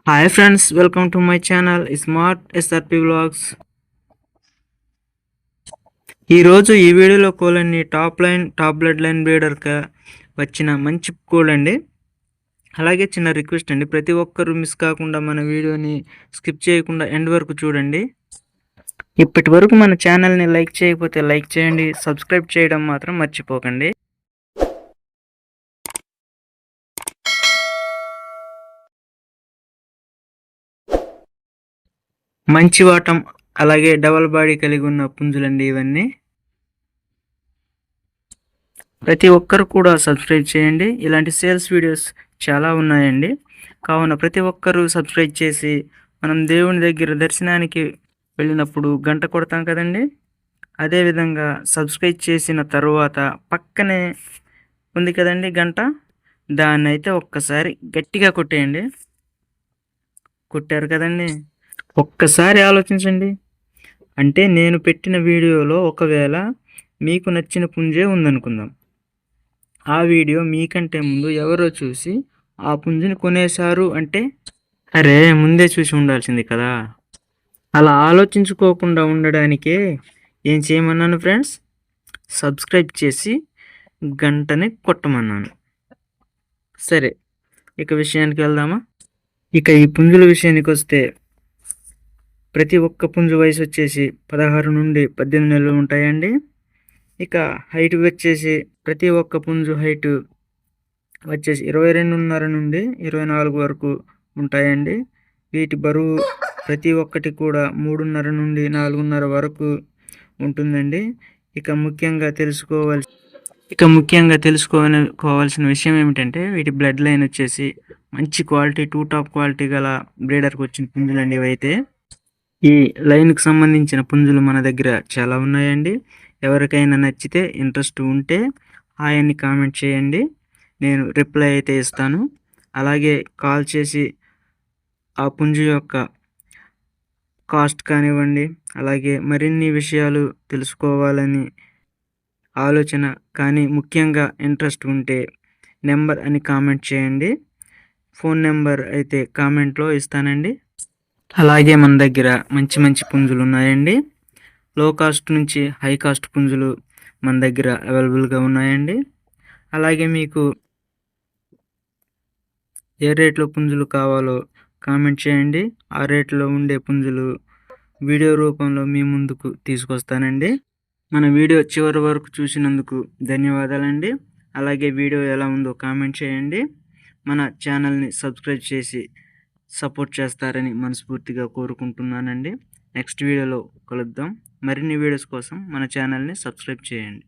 Hi friends, welcome to my channel smart SRP vlogs. ఈరోజు ఈ వీడియోలో కోళ్ళని టాప్ బ్లడ్ లైన్ బ్రీడర్గా వచ్చిన మంచి కోడ్ అండి. అలాగే చిన్న రిక్వెస్ట్ అండి, ప్రతి ఒక్కరూ మిస్ కాకుండా మన వీడియోని స్కిప్ చేయకుండా ఎండ్ వరకు చూడండి. ఇప్పటి వరకు మన ఛానల్ని లైక్ చేయకపోతే లైక్ చేయండి, సబ్స్క్రైబ్ చేయడం మాత్రం మర్చిపోకండి. మంచి వాటం అలాగే డబల్ బాడీ కలిగి ఉన్న పుంజులండి ఇవన్నీ. ప్రతి ఒక్కరు కూడా సబ్స్క్రైబ్ చేయండి. ఇలాంటి సేల్స్ వీడియోస్ చాలా ఉన్నాయండి. కావున ప్రతి ఒక్కరూ సబ్స్క్రైబ్ చేసి మనం దేవుని దగ్గర దర్శనానికి వెళ్ళినప్పుడు గంట కొడతాం కదండి, అదేవిధంగా సబ్స్క్రైబ్ చేసిన తరువాత పక్కనే ఉంది కదండి గంట, దాన్ని అయితే ఒక్కసారి గట్టిగా కొట్టేయండి. కొట్టారు కదండి, ఒక్కసారి ఆలోచించండి. అంటే నేను పెట్టిన వీడియోలో ఒకవేళ మీకు నచ్చిన పుంజే ఉందనుకుందాం, ఆ వీడియో మీకంటే ముందు ఎవరో చూసి ఆ పుంజుని కొనేశారు అంటే అరే ముందే చూసి ఉండాల్సింది కదా. అలా ఆలోచించుకోకుండా ఉండడానికే ఏం చేయమన్నాను ఫ్రెండ్స్, సబ్స్క్రైబ్ చేసి గంటని కొట్టమన్నాను. సరే, ఇక విషయానికి వెళ్దామా. ఇక ఈ పుంజుల విషయానికి వస్తే ప్రతి ఒక్క పుంజు వయసు వచ్చేసి 16 నుండి 18 నెలలు ఉంటాయండి. ఇక హైట్ వచ్చేసి ప్రతి ఒక్క పుంజు హైట్ వచ్చేసి 22.5 నుండి 24 వరకు ఉంటాయండి. వీటి బరువు ప్రతి ఒక్కటి కూడా 3.5 నుండి 4.5 వరకు ఉంటుందండి. ఇక ముఖ్యంగా తెలుసుకోవాల్సిన విషయం ఏమిటంటే, వీటి బ్లడ్ లైన్ వచ్చేసి మంచి క్వాలిటీ, టాప్ క్వాలిటీ గల బ్రీడర్కి వచ్చిన పుంజులండి ఇవైతే. ఈ లైన్కి సంబంధించిన పుంజులు మన దగ్గర చాలా ఉన్నాయండి. ఎవరికైనా నచ్చితే ఇంట్రెస్ట్ ఉంటే హాయ్ కామెంట్ చేయండి, నేను రిప్లై అయితే ఇస్తాను. అలాగే కాల్ చేసి ఆ పుంజు యొక్క కాస్ట్ కానివ్వండి, అలాగే మరిన్ని విషయాలు తెలుసుకోవాలని ఆలోచన కానీ ముఖ్యంగా ఇంట్రెస్ట్ ఉంటే నెంబర్ అని కామెంట్ చేయండి. ఫోన్ నెంబర్ అయితే కామెంట్లో ఇస్తానండి. అలాగే మన దగ్గర మంచి మంచి పుంజులు ఉన్నాయండి. లో కాస్ట్ నుంచి హై కాస్ట్ పుంజులు మన దగ్గర అవైలబుల్గా ఉన్నాయండి. అలాగే మీకు ఏ రేట్లో పుంజులు కావాలో కామెంట్ చేయండి. ఆ రేట్లో ఉండే పుంజులు వీడియో రూపంలో మీ ముందుకు తీసుకొస్తానండి. మన వీడియో చివరి వరకు చూసినందుకు ధన్యవాదాలండి. అలాగే వీడియో ఎలా ఉందో కామెంట్ చేయండి. మన ఛానల్ని సబ్స్క్రైబ్ చేసి సపోర్ట్ చేస్తారని మనస్ఫూర్తిగా కోరుకుంటున్నానండి. నెక్స్ట్ వీడియోలో కలుద్దాం. మరిన్ని వీడియోస్ కోసం మన ఛానల్ని సబ్స్క్రైబ్ చేయండి.